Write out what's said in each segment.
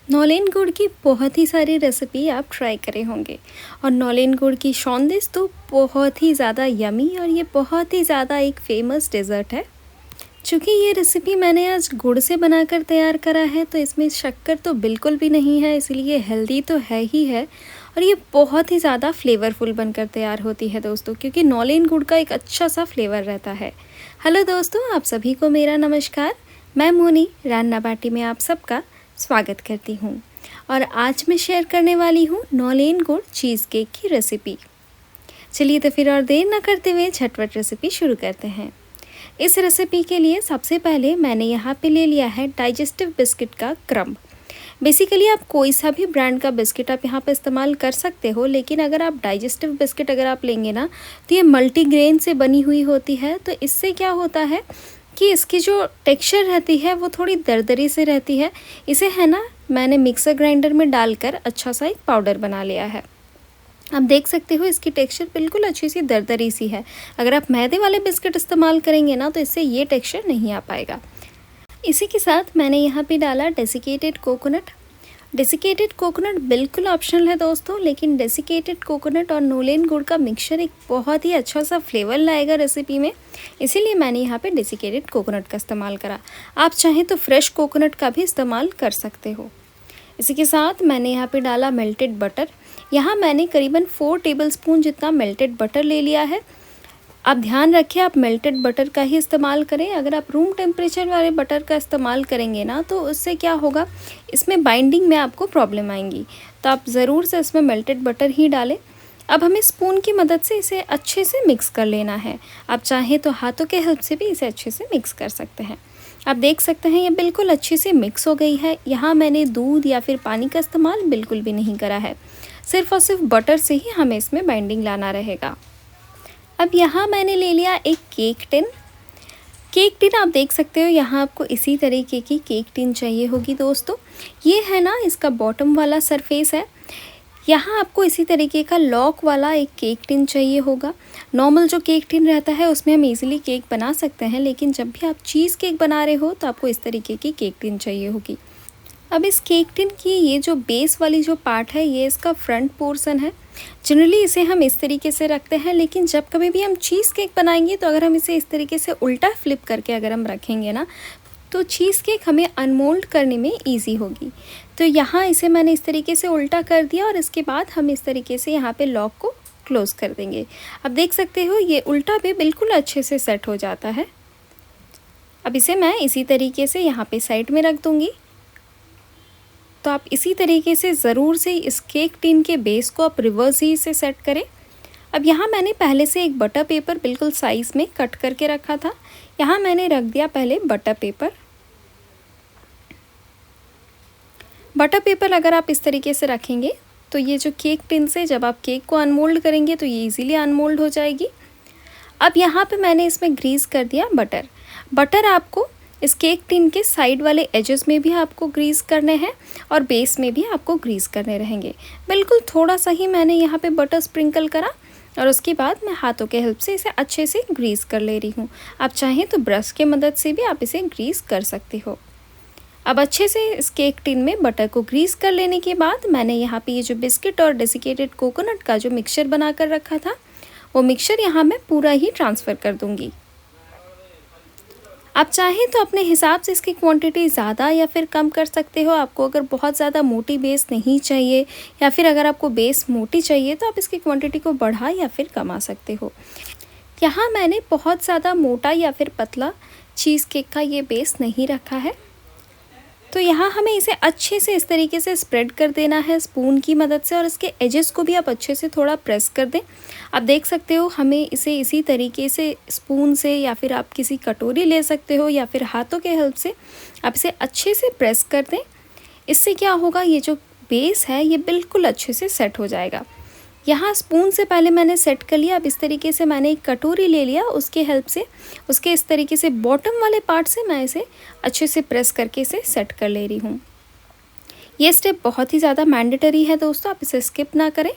नौलेन गुड़ की बहुत ही सारी रेसिपी आप ट्राई करे होंगे और नौलेन गुड़ की शॉन्दिस तो बहुत ही ज़्यादा यमी और ये बहुत ही ज़्यादा एक फेमस डेज़र्ट है। चूँकि ये रेसिपी मैंने आज गुड़ से बनाकर तैयार करा है तो इसमें शक्कर तो बिल्कुल भी नहीं है, इसलिए हेल्दी तो है ही है और ये बहुत ही ज़्यादा फ्लेवरफुल बनकर तैयार होती है दोस्तों, क्योंकि नौलेन गुड़ का एक अच्छा सा फ्लेवर रहता है। हेलो दोस्तों, आप सभी को मेरा नमस्कार। मैं मोनी रान्ना बाटी में आप सबका स्वागत करती हूँ और आज मैं शेयर करने वाली हूँ नौलेन गुड़ चीज़ केक की रेसिपी। चलिए तो फिर और देर न करते हुए झटपट रेसिपी शुरू करते हैं। इस रेसिपी के लिए सबसे पहले मैंने यहाँ पे ले लिया है डाइजेस्टिव बिस्किट का क्रम्ब। बेसिकली आप कोई सा भी ब्रांड का बिस्किट आप यहाँ पे इस्तेमाल कर सकते हो, लेकिन अगर आप डाइजेस्टिव बिस्किट अगर आप लेंगे ना तो ये मल्टीग्रेन से बनी हुई होती है। तो इससे क्या होता है कि इसकी जो टेक्सचर रहती है वो थोड़ी दरदरी से रहती है। इसे है ना मैंने मिक्सर ग्राइंडर में डालकर अच्छा सा एक पाउडर बना लिया है। आप देख सकते हो इसकी टेक्सचर बिल्कुल अच्छी सी दरदरी सी है। अगर आप मैदे वाले बिस्किट इस्तेमाल करेंगे ना तो इससे ये टेक्सचर नहीं आ पाएगा। इसी के साथ मैंने यहाँ पे डाला डेसिकेटेड कोकोनट। डेसिकेटेड कोकोनट बिल्कुल ऑप्शनल है दोस्तों, लेकिन डेसिकेटेड कोकोनट और नौलेन गुड़ का मिक्सचर एक बहुत ही अच्छा सा फ्लेवर लाएगा रेसिपी में, इसीलिए मैंने यहाँ पे डेसिकेटेड कोकोनट का इस्तेमाल करा। आप चाहें तो फ्रेश कोकोनट का भी इस्तेमाल कर सकते हो। इसी के साथ मैंने यहाँ पे डाला मेल्टेड बटर। यहाँ मैंने करीबन 4 टेबलस्पून जितना मेल्टेड बटर ले लिया है। आप ध्यान रखें आप मेल्टेड बटर का ही इस्तेमाल करें। अगर आप रूम टेम्परेचर वाले बटर का इस्तेमाल करेंगे ना तो उससे क्या होगा, इसमें बाइंडिंग में आपको प्रॉब्लम आएंगी। तो आप ज़रूर से इसमें मेल्टेड बटर ही डालें। अब हमें स्पून की मदद से इसे अच्छे से मिक्स कर लेना है। आप चाहें तो हाथों के हेल्प से भी इसे अच्छे से मिक्स कर सकते हैं। आप देख सकते हैं ये बिल्कुल अच्छी से मिक्स हो गई है। यहाँ मैंने दूध या फिर पानी का इस्तेमाल बिल्कुल भी नहीं करा है, सिर्फ और सिर्फ बटर से ही हमें इसमें बाइंडिंग लाना रहेगा। अब यहाँ मैंने ले लिया एक केक टिन। केक टिन आप देख सकते हो यहाँ आपको इसी तरीके की केक टिन चाहिए होगी दोस्तों। ये है ना इसका बॉटम वाला सरफेस है। यहाँ आपको इसी तरीके का लॉक वाला एक केक टिन चाहिए होगा। नॉर्मल जो केक टिन रहता है उसमें हम इजीली केक बना सकते हैं, लेकिन जब भी आप चीज़ केक बना रहे हो तो आपको इस तरीके की केक टिन चाहिए होगी। अब इस केक टिन की ये जो बेस वाली जो पार्ट है ये इसका फ्रंट पोर्शन है। जनरली इसे हम इस तरीके से रखते हैं, लेकिन जब कभी भी हम चीज़ केक बनाएंगे तो अगर हम इसे इस तरीके से उल्टा फ्लिप करके अगर हम रखेंगे ना तो चीज़ केक हमें अनमोल्ड करने में ईजी होगी। तो यहाँ इसे मैंने इस तरीके से उल्टा कर दिया और इसके बाद हम इस तरीके से यहाँ पे लॉक को क्लोज़ कर देंगे। अब देख सकते हो ये उल्टा भी बिल्कुल अच्छे से सेट हो जाता है। अब इसे मैं इसी तरीके से यहाँ पे साइड में रख दूँगी। तो आप इसी तरीके से ज़रूर से इस केक टिन के बेस को आप रिवर्स ही इसे सेट करें। अब यहाँ मैंने पहले से एक बटर पेपर बिल्कुल साइज़ में कट करके रखा था। यहाँ मैंने रख दिया पहले बटर पेपर। बटर पेपर अगर आप इस तरीके से रखेंगे तो ये जो केक टिन से जब आप केक को अनमोल्ड करेंगे तो ये इजीली अनमोल्ड हो जाएगी। अब यहाँ पे मैंने इसमें ग्रीस कर दिया बटर। बटर आपको इस केक टिन के साइड वाले एजेस में भी आपको ग्रीस करने हैं और बेस में भी आपको ग्रीस करने रहेंगे। बिल्कुल थोड़ा सा ही मैंने यहाँ पे बटर स्प्रिंकल करा और उसके बाद मैं हाथों के हेल्प से इसे अच्छे से ग्रीस कर ले रही हूँ। आप चाहें तो ब्रश के मदद से भी आप इसे ग्रीस कर सकते हो। अब अच्छे से इस केक टिन में बटर को ग्रीस कर लेने के बाद मैंने यहाँ पे ये जो बिस्किट और डेसिकेटेड कोकोनट का जो मिक्सचर बना कर रखा था वो मिक्सचर यहाँ मैं पूरा ही ट्रांसफ़र कर दूँगी। आप चाहें तो अपने हिसाब से इसकी क्वांटिटी ज़्यादा या फिर कम कर सकते हो। आपको अगर बहुत ज़्यादा मोटी बेस नहीं चाहिए या फिर अगर आपको बेस मोटी चाहिए तो आप इसकी क्वांटिटी को बढ़ा या फिर कमा सकते हो। यहाँ मैंने बहुत ज़्यादा मोटा या फिर पतला चीज़ केक का ये बेस नहीं रखा है। तो यहाँ हमें इसे अच्छे से इस तरीके से स्प्रेड कर देना है स्पून की मदद से और इसके एजेस को भी आप अच्छे से थोड़ा प्रेस कर दें। आप देख सकते हो हमें इसे इसी तरीके से स्पून से या फिर आप किसी कटोरी ले सकते हो या फिर हाथों के हेल्प से आप इसे अच्छे से प्रेस कर दें। इससे क्या होगा, ये जो बेस है ये बिल्कुल अच्छे से सेट हो जाएगा। यहाँ स्पून से पहले मैंने सेट कर लिया। अब इस तरीके से मैंने एक कटोरी ले लिया, उसके हेल्प से उसके इस तरीके से बॉटम वाले पार्ट से मैं इसे अच्छे से प्रेस करके इसे सेट कर ले रही हूँ। ये स्टेप बहुत ही ज़्यादा मैंडेटरी है दोस्तों, आप इसे स्किप ना करें।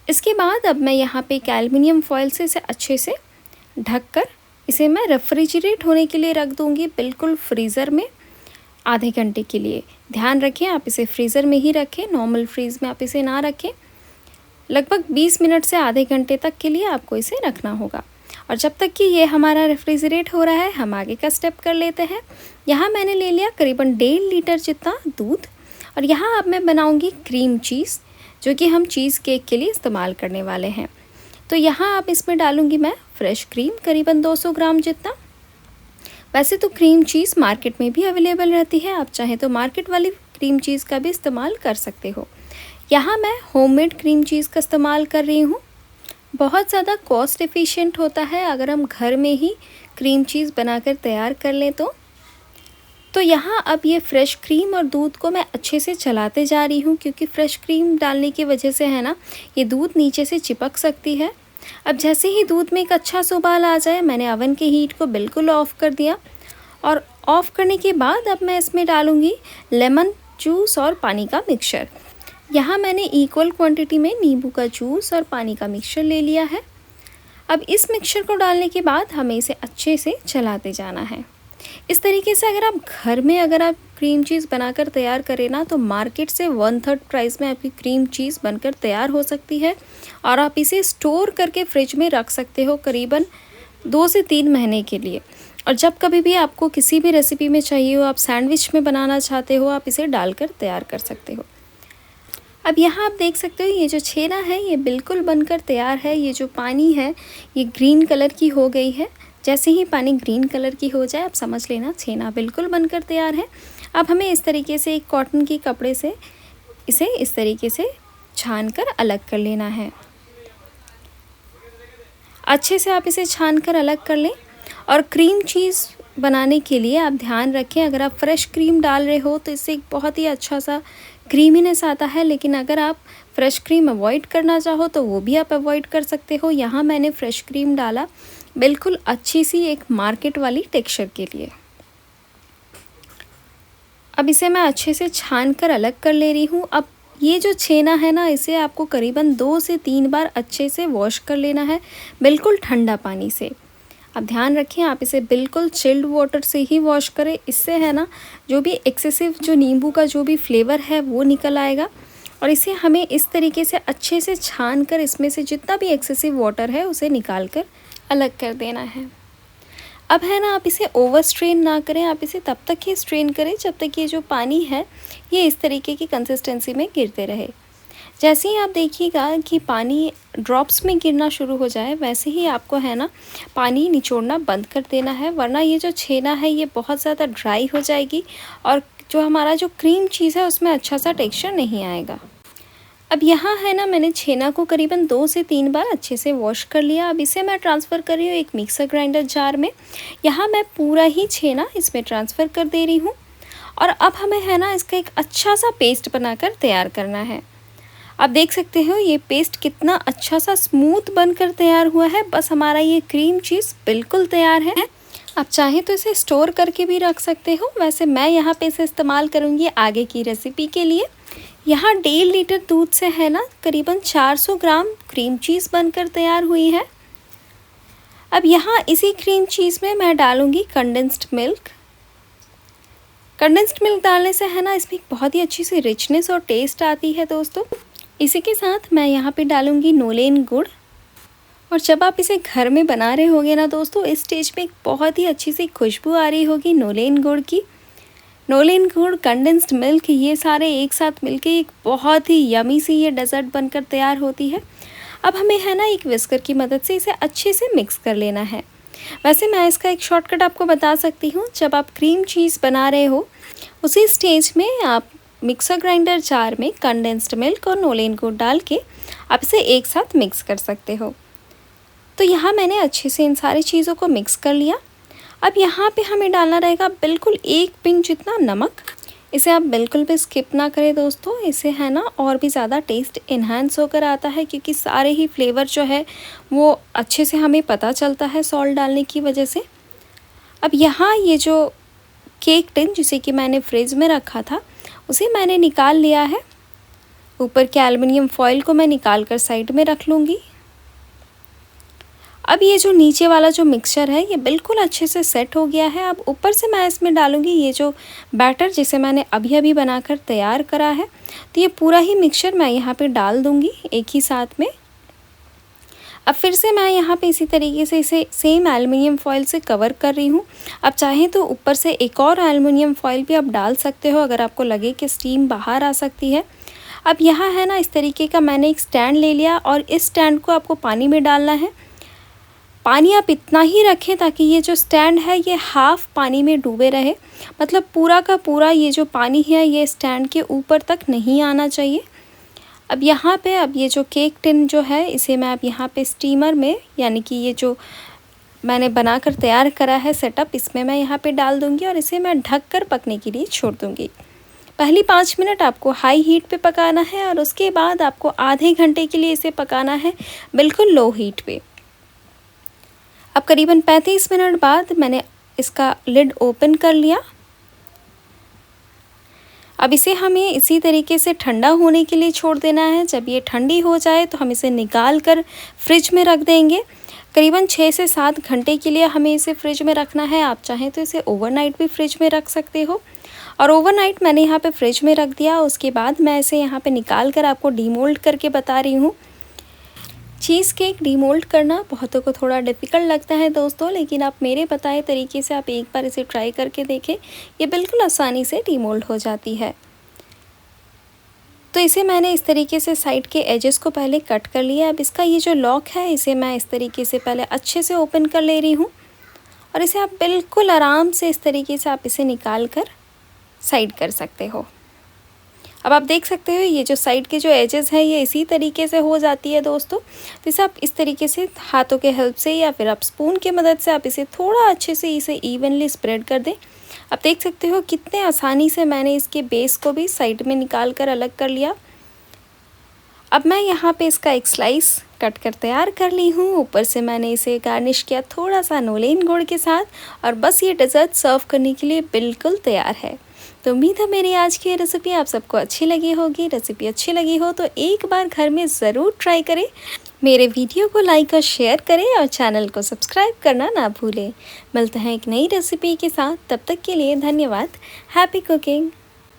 इसके बाद अब मैं यहाँ पे एक एल्युमिनियम फॉयल से इसे अच्छे से ढक कर इसे मैं रेफ्रिजरेट होने के लिए रख दूँगी, बिल्कुल फ्रीज़र में। आधे घंटे के लिए। ध्यान रखें आप इसे फ्रीज़र में ही रखें, नॉर्मल फ्रीज़ में आप इसे ना रखें। लगभग 20 मिनट से आधे घंटे तक के लिए आपको इसे रखना होगा। और जब तक कि ये हमारा रेफ्रिजरेट हो रहा है, हम आगे का स्टेप कर लेते हैं। यहाँ मैंने ले लिया करीबन 1.5 लीटर जितना दूध, और यहाँ अब मैं बनाऊँगी क्रीम चीज़, जो कि हम चीज़ केक के लिए इस्तेमाल करने वाले हैं। तो यहाँ अब इसमें डालूँगी मैं फ्रेश क्रीम करीबन 200 ग्राम जितना। वैसे तो क्रीम चीज़ मार्केट में भी अवेलेबल रहती है, आप चाहें तो मार्केट वाली क्रीम चीज़ का भी इस्तेमाल कर सकते हो। यहाँ मैं होममेड क्रीम चीज़ का इस्तेमाल कर रही हूँ। बहुत ज़्यादा कॉस्ट एफिशिएंट होता है अगर हम घर में ही क्रीम चीज़ बनाकर तैयार कर लें तो यहाँ अब ये फ्रेश क्रीम और दूध को मैं अच्छे से चलाते जा रही हूँ, क्योंकि फ्रेश क्रीम डालने की वजह से है ना, ये दूध नीचे से चिपक सकती है। अब जैसे ही दूध में एक अच्छा सा उबाल आ जाए, मैंने अवन के हीट को बिल्कुल ऑफ़ कर दिया, और ऑफ़ करने के बाद अब मैं इसमें डालूँगी लेमन जूस और पानी का मिक्सचर। यहाँ मैंने इक्वल क्वांटिटी में नींबू का जूस और पानी का मिक्सचर ले लिया है। अब इस मिक्सचर को डालने के बाद हमें इसे अच्छे से चलाते जाना है। इस तरीके से अगर आप घर में क्रीम चीज़ बनाकर तैयार करें ना, तो मार्केट से 1/3 प्राइस में आपकी क्रीम चीज़ बनकर तैयार हो सकती है, और आप इसे स्टोर करके फ्रिज में रख सकते हो करीबन 2 से 3 महीने के लिए। और जब कभी भी आपको किसी भी रेसिपी में चाहिए हो, आप सैंडविच में बनाना चाहते हो, आप इसे डालकर तैयार कर सकते हो। अब यहाँ आप देख सकते हो ये जो छेना है ये बिल्कुल बनकर तैयार है। ये जो पानी है ये ग्रीन कलर की हो गई है। जैसे ही पानी ग्रीन कलर की हो जाए, आप समझ लेना छेना बिल्कुल बनकर तैयार है। अब हमें इस तरीके से एक कॉटन की कपड़े से इसे इस तरीके से छान कर अलग कर लेना है। अच्छे से आप इसे छान कर अलग कर लें। और क्रीम चीज़ बनाने के लिए आप ध्यान रखें, अगर आप फ्रेश क्रीम डाल रहे हो तो इससे एक बहुत ही अच्छा सा क्रीमीनेस आता है, लेकिन अगर आप फ्रेश क्रीम अवॉइड करना चाहो तो वो भी आप अवॉइड कर सकते हो। यहाँ मैंने फ्रेश क्रीम डाला बिल्कुल अच्छी सी एक मार्केट वाली टेक्सचर के लिए। अब इसे मैं अच्छे से छान कर अलग कर ले रही हूँ। अब ये जो छेना है ना, इसे आपको करीबन 2 से 3 बार अच्छे से वॉश कर लेना है, बिल्कुल ठंडा पानी से। अब ध्यान रखें आप इसे बिल्कुल चिल्ड वाटर से ही वॉश करें। इससे है ना, जो भी एक्सेसिव जो नींबू का जो भी फ्लेवर है वो निकल आएगा। और इसे हमें इस तरीके से अच्छे से छान कर इसमें से जितना भी एक्सेसिव वाटर है उसे निकाल कर अलग कर देना है। अब है ना, आप इसे ओवर स्ट्रेन ना करें, आप इसे तब तक ही स्ट्रेन करें जब तक ये जो पानी है ये इस तरीके की कंसिस्टेंसी में गिरते रहे। जैसे ही आप देखिएगा कि पानी ड्रॉप्स में गिरना शुरू हो जाए, वैसे ही आपको है ना पानी निचोड़ना बंद कर देना है, वरना ये जो छेना है ये बहुत ज़्यादा ड्राई हो जाएगी और जो हमारा जो क्रीम चीज़ है उसमें अच्छा सा टेक्सचर नहीं आएगा। अब यहाँ है ना, मैंने छेना को करीबन 2 से 3 बार अच्छे से वॉश कर लिया। अब इसे मैं ट्रांसफ़र कर रही हूँ एक मिक्सर ग्राइंडर जार में। यहाँ मैं पूरा ही छेना इसमें ट्रांसफ़र कर दे रही हूँ, और अब हमें है ना इसका एक अच्छा सा पेस्ट बनाकर तैयार करना है। आप देख सकते हो ये पेस्ट कितना अच्छा सा स्मूथ बनकर तैयार हुआ है। बस हमारा ये क्रीम चीज़ बिल्कुल तैयार है। आप चाहें तो इसे स्टोर करके भी रख सकते हो, वैसे मैं यहाँ पे इसे इस्तेमाल करूँगी आगे की रेसिपी के लिए। यहाँ 1.5 लीटर दूध से है ना करीबन 400 ग्राम क्रीम चीज़ बनकर तैयार हुई है। अब यहाँ इसी क्रीम चीज़ में मैं डालूँगी कंडेंस्ड मिल्क। कंडेंस्ड मिल्क डालने से है ना इसमें एक बहुत ही अच्छी सी रिचनेस और टेस्ट आती है दोस्तों। इसी के साथ मैं यहाँ पे डालूँगी नोलेन गुड़। और जब आप इसे घर में बना रहे होगे ना दोस्तों, इस स्टेज पे एक बहुत ही अच्छी सी खुशबू आ रही होगी नोलेन गुड़ की। नोलेन गुड़, कंडेंस्ड मिल्क, ये सारे एक साथ मिलके एक बहुत ही यमी सी ये डेज़र्ट बनकर तैयार होती है। अब हमें है ना एक विस्कर की मदद से इसे अच्छे से मिक्स कर लेना है। वैसे मैं इसका एक शॉर्टकट आपको बता सकती हूँ। जब आप क्रीम चीज़ बना रहे हो उसी स्टेज में आप मिक्सर ग्राइंडर जार में कंडेंस्ड मिल्क और नोलेन गुड़ डाल के आप इसे एक साथ मिक्स कर सकते हो। तो यहाँ मैंने अच्छे से इन सारी चीज़ों को मिक्स कर लिया। अब यहाँ पे हमें डालना रहेगा बिल्कुल 1 पिंच जितना नमक। इसे आप बिल्कुल भी स्किप ना करें दोस्तों, इसे है ना और भी ज़्यादा टेस्ट इन्हांस होकर आता है, क्योंकि सारे ही फ्लेवर जो है वो अच्छे से हमें पता चलता है सॉल्ट डालने की वजह से। अब यहाँ ये जो केक टिन जिसे कि मैंने फ्रिज में रखा था उसे मैंने निकाल लिया है। ऊपर के एल्युमिनियम फॉइल को मैं निकाल कर साइड में रख लूँगी। अब ये जो नीचे वाला जो मिक्सचर है ये बिल्कुल अच्छे से सेट हो गया है। अब ऊपर से मैं इसमें डालूँगी ये जो बैटर जिसे मैंने अभी बनाकर तैयार करा है। तो ये पूरा ही मिक्सचर मैं यहाँ पे डाल दूँगी एक ही साथ में। अब फिर से मैं यहाँ पे इसी तरीके से इसे सेम एल्युमिनियम फॉइल से कवर कर रही हूँ। अब चाहें तो ऊपर से एक और एल्युमिनियम फॉइल भी आप डाल सकते हो अगर आपको लगे कि स्टीम बाहर आ सकती है। अब यहाँ है ना, इस तरीके का मैंने एक स्टैंड ले लिया और इस स्टैंड को आपको पानी में डालना है। पानी आप इतना ही रखें ताकि ये जो स्टैंड है ये हाफ़ पानी में डूबे रहे, मतलब पूरा का पूरा ये जो पानी है ये स्टैंड के ऊपर तक नहीं आना चाहिए। अब यहाँ पे अब ये जो केक टिन जो है इसे मैं अब यहाँ पे स्टीमर में, यानी कि ये जो मैंने बनाकर तैयार करा है सेटअप, इसमें मैं यहाँ पे डाल दूँगी और इसे मैं ढक कर पकने के लिए छोड़ दूँगी। पहली 5 मिनट आपको हाई हीट पे पकाना है और उसके बाद आपको आधे घंटे के लिए इसे पकाना है बिल्कुल लो हीट पे। अब करीबन 35 मिनट बाद मैंने इसका लिड ओपन कर लिया। अब इसे हमें इसी तरीके से ठंडा होने के लिए छोड़ देना है। जब ये ठंडी हो जाए तो हम इसे निकाल कर फ्रिज में रख देंगे। करीबन 6 से 7 घंटे के लिए हमें इसे फ्रिज में रखना है। आप चाहें तो इसे ओवरनाइट भी फ्रिज में रख सकते हो और ओवरनाइट मैंने यहाँ पे फ्रिज में रख दिया। उसके बाद मैं इसे यहाँ पे निकाल कर आपको डीमोल्ड करके बता रही हूँ। चीज़ केक डीमोल्ड करना बहुतों को थोड़ा डिफ़िकल्ट लगता है दोस्तों, लेकिन आप मेरे बताए तरीके से आप एक बार इसे ट्राई करके देखें, ये बिल्कुल आसानी से डीमोल्ड हो जाती है। तो इसे मैंने इस तरीके से साइड के एजेस को पहले कट कर लिया। अब इसका ये जो लॉक है इसे मैं इस तरीके से पहले अच्छे से ओपन कर ले रही हूँ और इसे आप बिल्कुल आराम से इस तरीके से आप इसे निकाल कर साइड कर सकते हो। अब आप देख सकते हो ये जो साइड के जो एजेस हैं ये इसी तरीके से हो जाती है दोस्तों। तो इसे आप इस तरीके से हाथों के हेल्प से या फिर आप स्पून की मदद से आप इसे थोड़ा अच्छे से इसे इवनली स्प्रेड कर दें। आप देख सकते हो कितने आसानी से मैंने इसके बेस को भी साइड में निकाल कर अलग कर लिया। अब मैं यहाँ पे इसका एक स्लाइस कट कर तैयार कर ली हूँ। ऊपर से मैंने इसे गार्निश किया थोड़ा सा नोलेन गुड़ के साथ और बस ये डेज़र्ट सर्व करने के लिए बिल्कुल तैयार है। तो उम्मीद है मेरी आज की रेसिपी आप सबको अच्छी लगी होगी। रेसिपी अच्छी लगी हो तो एक बार घर में ज़रूर ट्राई करें। मेरे वीडियो को लाइक और शेयर करें और चैनल को सब्सक्राइब करना ना भूलें। मिलते हैं एक नई रेसिपी के साथ, तब तक के लिए धन्यवाद। Happy cooking.